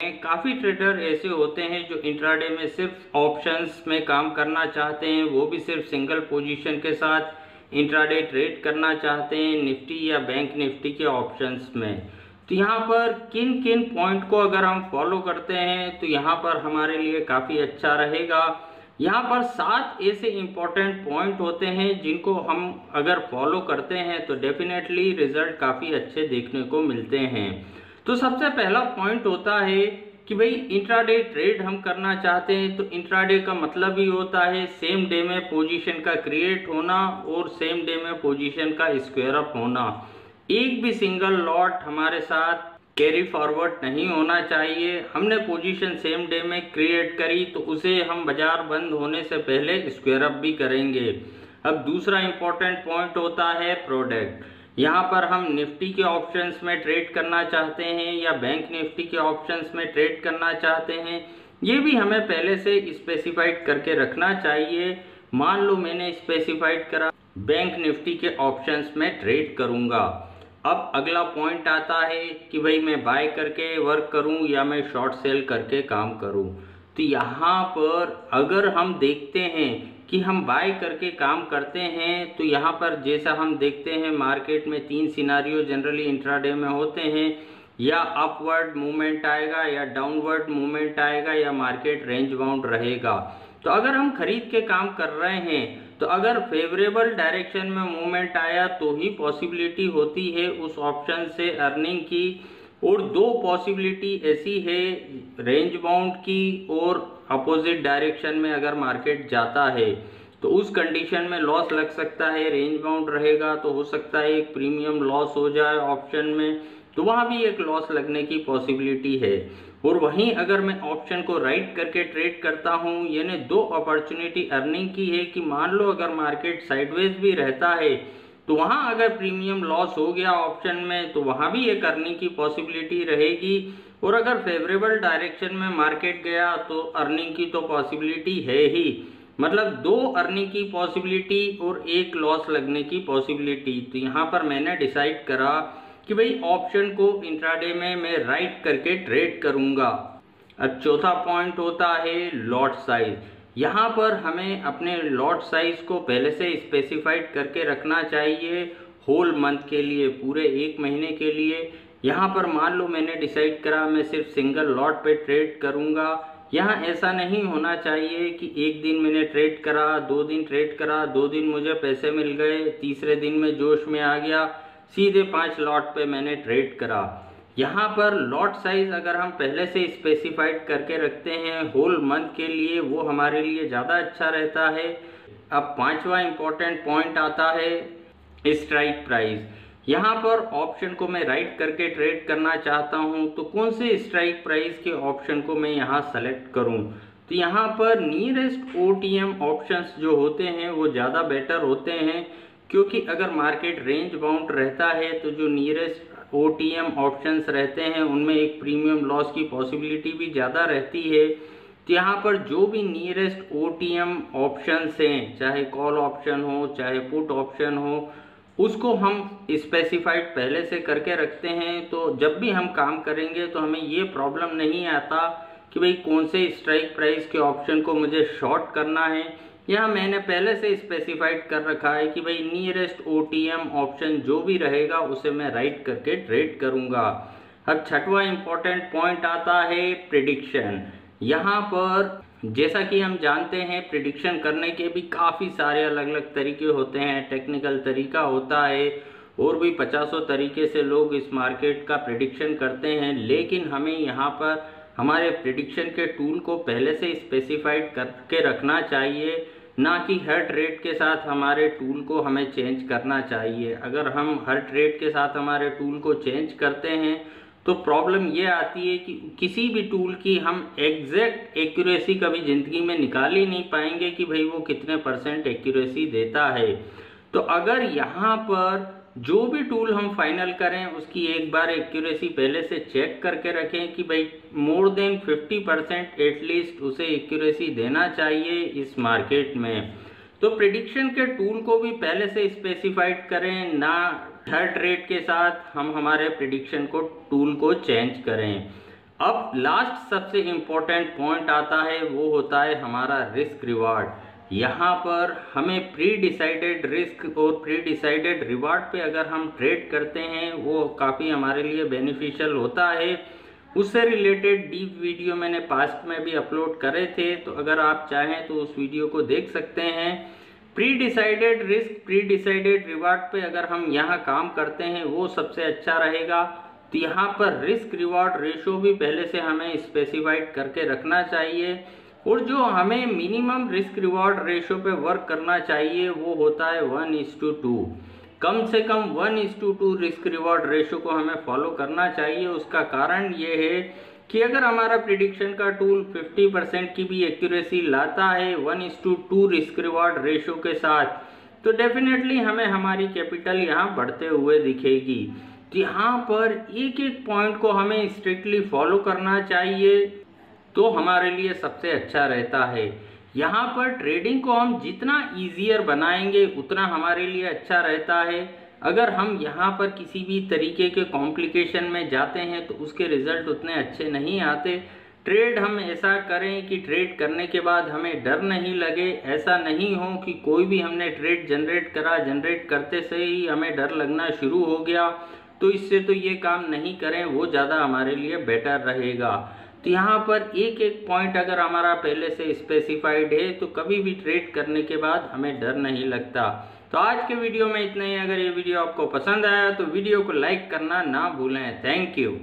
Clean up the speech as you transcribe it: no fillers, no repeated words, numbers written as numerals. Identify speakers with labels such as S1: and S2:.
S1: काफ़ी ट्रेडर ऐसे होते हैं जो इंट्राडे में सिर्फ ऑप्शंस में काम करना चाहते हैं, वो भी सिर्फ सिंगल पोजीशन के साथ इंट्राडे ट्रेड करना चाहते हैं निफ्टी या बैंक निफ्टी के ऑप्शंस में। तो यहाँ पर किन किन पॉइंट को अगर हम फॉलो करते हैं तो यहाँ पर हमारे लिए काफ़ी अच्छा रहेगा। यहाँ पर 7 ऐसे इम्पोर्टेंट पॉइंट होते हैं जिनको हम अगर फॉलो करते हैं तो डेफिनेटली रिजल्ट काफ़ी अच्छे देखने को मिलते हैं। तो सबसे पहला पॉइंट होता है कि भाई इंट्राडे ट्रेड हम करना चाहते हैं तो इंट्राडे का मतलब ही होता है सेम डे में पोजीशन का क्रिएट होना और सेम डे में पोजीशन का स्क्वायर अप होना। एक भी सिंगल लॉट हमारे साथ कैरी फॉरवर्ड नहीं होना चाहिए। हमने पोजीशन सेम डे में क्रिएट करी तो उसे हम बाजार बंद होने से पहले स्क्वायर अप भी करेंगे। अब दूसरा इंपॉर्टेंट पॉइंट होता है प्रोडक्ट। यहाँ पर हम निफ्टी के ऑप्शंस में ट्रेड करना चाहते हैं या बैंक निफ्टी के ऑप्शंस में ट्रेड करना चाहते हैं, ये भी हमें पहले से स्पेसिफाइड करके रखना चाहिए। मान लो मैंने स्पेसिफाइड करा बैंक निफ्टी के ऑप्शंस में ट्रेड करूँगा। अब अगला पॉइंट आता है कि भाई मैं बाय करके वर्क करूं या मैं शॉर्ट सेल करके काम करूं। तो यहाँ पर अगर हम देखते हैं कि हम बाय करके काम करते हैं तो यहाँ पर जैसा हम देखते हैं मार्केट में 3 सिनारियो जनरली इंट्राडे में होते हैं, या अपवर्ड मूवमेंट आएगा या डाउनवर्ड मूवमेंट आएगा या मार्केट रेंज बाउंड रहेगा। तो अगर हम खरीद के काम कर रहे हैं तो अगर फेवरेबल डायरेक्शन में मूवमेंट आया तो ही पॉसिबिलिटी होती है उस ऑप्शन से अर्निंग की, और 2 पॉसिबिलिटी ऐसी है रेंज बाउंड की और अपोजिट डायरेक्शन में अगर मार्केट जाता है तो उस कंडीशन में लॉस लग सकता है। रेंज बाउंड रहेगा तो हो सकता है एक प्रीमियम लॉस हो जाए ऑप्शन में, तो वहाँ भी एक लॉस लगने की पॉसिबिलिटी है। और वहीं अगर मैं ऑप्शन को राइट करके ट्रेड करता हूँ, यानी 2 अपॉर्चुनिटी अर्निंग की है कि मान लो अगर मार्केट साइडवेज भी रहता है तो वहाँ अगर प्रीमियम लॉस हो गया ऑप्शन में तो वहाँ भी एक अर्निंग की पॉसिबिलिटी रहेगी, और अगर फेवरेबल डायरेक्शन में मार्केट गया तो अर्निंग की तो पॉसिबिलिटी है ही। मतलब 2 अर्निंग की पॉसिबिलिटी और 1 लॉस लगने की पॉसिबिलिटी। तो यहाँ पर मैंने डिसाइड करा कि भाई ऑप्शन को इंट्राडे में मैं राइट करके ट्रेड करूंगा। अब चौथा पॉइंट होता है लॉट साइज। यहाँ पर हमें अपने लॉट साइज को पहले से स्पेसिफाइड करके रखना चाहिए होल मंथ के लिए, पूरे 1 महीने के लिए। यहाँ पर मान लो मैंने डिसाइड करा मैं सिर्फ सिंगल लॉट पे ट्रेड करूंगा। यहाँ ऐसा नहीं होना चाहिए कि एक दिन मैंने ट्रेड करा, 2 दिन ट्रेड करा, 2 दिन मुझे पैसे मिल गए, तीसरे दिन में जोश में आ गया सीधे 5 लॉट पे मैंने ट्रेड करा। यहाँ पर लॉट साइज अगर हम पहले से स्पेसिफाइड करके रखते हैं होल मंथ के लिए, वो हमारे लिए ज़्यादा अच्छा रहता है। अब 5वां इम्पोर्टेंट पॉइंट आता है स्ट्राइक प्राइस। यहाँ पर ऑप्शन को मैं राइट करके ट्रेड करना चाहता हूँ तो कौन से स्ट्राइक प्राइस के ऑप्शन को मैं यहाँ सेलेक्ट करूँ। तो यहाँ पर नियरेस्ट OTM ऑप्शंस जो होते हैं वो ज़्यादा बेटर होते हैं, क्योंकि अगर मार्केट रेंज बाउंड रहता है तो जो नियरेस्ट OTM ऑप्शंस रहते हैं उनमें एक प्रीमियम लॉस की पॉसिबिलिटी भी ज़्यादा रहती है। तो यहाँ पर जो भी नियरेस्ट OTM ऑप्शंस हैं, चाहे कॉल ऑप्शन हो चाहे पुट ऑप्शन हो, उसको हम स्पेसिफाइड पहले से करके रखते हैं। तो जब भी हम काम करेंगे तो हमें ये प्रॉब्लम नहीं आता कि भाई कौन से स्ट्राइक प्राइस के ऑप्शन को मुझे शॉर्ट करना है। यहाँ मैंने पहले से स्पेसिफाइड कर रखा है कि भाई नियरेस्ट OTM ऑप्शन जो भी रहेगा उसे मैं राइट करके ट्रेड करूँगा। अब 6वां इम्पोर्टेंट पॉइंट आता है प्रिडिक्शन। यहाँ पर जैसा कि हम जानते हैं प्रिडिक्शन करने के भी काफ़ी सारे अलग अलग तरीके होते हैं, टेक्निकल तरीका होता है और भी 50 तरीके से लोग इस मार्केट का प्रिडिक्शन करते हैं। लेकिन हमें यहाँ पर हमारे प्रिडिक्शन के टूल को पहले से स्पेसिफाइड करके रखना चाहिए, ना कि हर ट्रेड के साथ हमारे टूल को हमें चेंज करना चाहिए। अगर हम हर ट्रेड के साथ हमारे टूल को चेंज करते हैं तो प्रॉब्लम ये आती है कि किसी भी टूल की हम एग्जैक्ट एक्यूरेसी कभी ज़िंदगी में निकाल ही नहीं पाएंगे कि भाई वो कितने % एक्यूरेसी देता है। तो अगर यहाँ पर जो भी टूल हम फाइनल करें उसकी एक बार एक्यूरेसी पहले से चेक करके रखें कि भाई मोर देन 50% एटलीस्ट उसे एक्यूरेसी देना चाहिए इस मार्केट में। तो प्रिडिक्शन के टूल को भी पहले से स्पेसिफाइड करें, ना हर ट्रेड के साथ हम हमारे प्रिडिक्शन को टूल को चेंज करें। अब लास्ट सबसे इम्पोर्टेंट पॉइंट आता है, वो होता है हमारा रिस्क रिवार्ड। यहाँ पर हमें प्री डिसाइडेड रिस्क और प्री डिसाइडेड रिवार्ड पे अगर हम ट्रेड करते हैं वो काफ़ी हमारे लिए बेनिफिशियल होता है। उससे रिलेटेड डीप वीडियो मैंने पास्ट में भी अपलोड करे थे, तो अगर आप चाहें तो उस वीडियो को देख सकते हैं। Pre decided risk, pre decided reward पे अगर हम यहाँ काम करते हैं वो सबसे अच्छा रहेगा। तो यहाँ पर रिस्क रिवार्ड रेशो भी पहले से हमें स्पेसिफाइड करके रखना चाहिए, और जो हमें मिनिमम रिस्क रिवार्ड रेशो पे वर्क करना चाहिए वो होता है 1:2। कम से कम 1:2 रिस्क रिवार्ड रेशो को हमें फॉलो करना चाहिए। उसका कारण ये है कि अगर हमारा प्रिडिक्शन का टूल 50% की भी एक्यूरेसी लाता है 1:2 रिस्क रिवार्ड रेशो के साथ, तो डेफिनेटली हमें हमारी कैपिटल यहाँ बढ़ते हुए दिखेगी। तो यहाँ पर एक एक पॉइंट को हमें स्ट्रिक्टली फॉलो करना चाहिए, तो हमारे लिए सबसे अच्छा रहता है। यहाँ पर ट्रेडिंग को हम जितना ईजियर बनाएंगे उतना हमारे लिए अच्छा रहता है। अगर हम यहाँ पर किसी भी तरीके के कॉम्प्लिकेशन में जाते हैं तो उसके रिजल्ट उतने अच्छे नहीं आते। ट्रेड हम ऐसा करें कि ट्रेड करने के बाद हमें डर नहीं लगे। ऐसा नहीं हो कि कोई भी हमने ट्रेड जनरेट करा, जनरेट करते से ही हमें डर लगना शुरू हो गया, तो इससे तो ये काम नहीं करें, वो ज़्यादा हमारे लिए बेटर रहेगा। तो यहाँ पर एक एक पॉइंट अगर हमारा पहले से स्पेसिफाइड है तो कभी भी ट्रेड करने के बाद हमें डर नहीं लगता। तो आज के वीडियो में इतना ही। अगर ये वीडियो आपको पसंद आया तो वीडियो को लाइक करना ना भूलें। Thank you.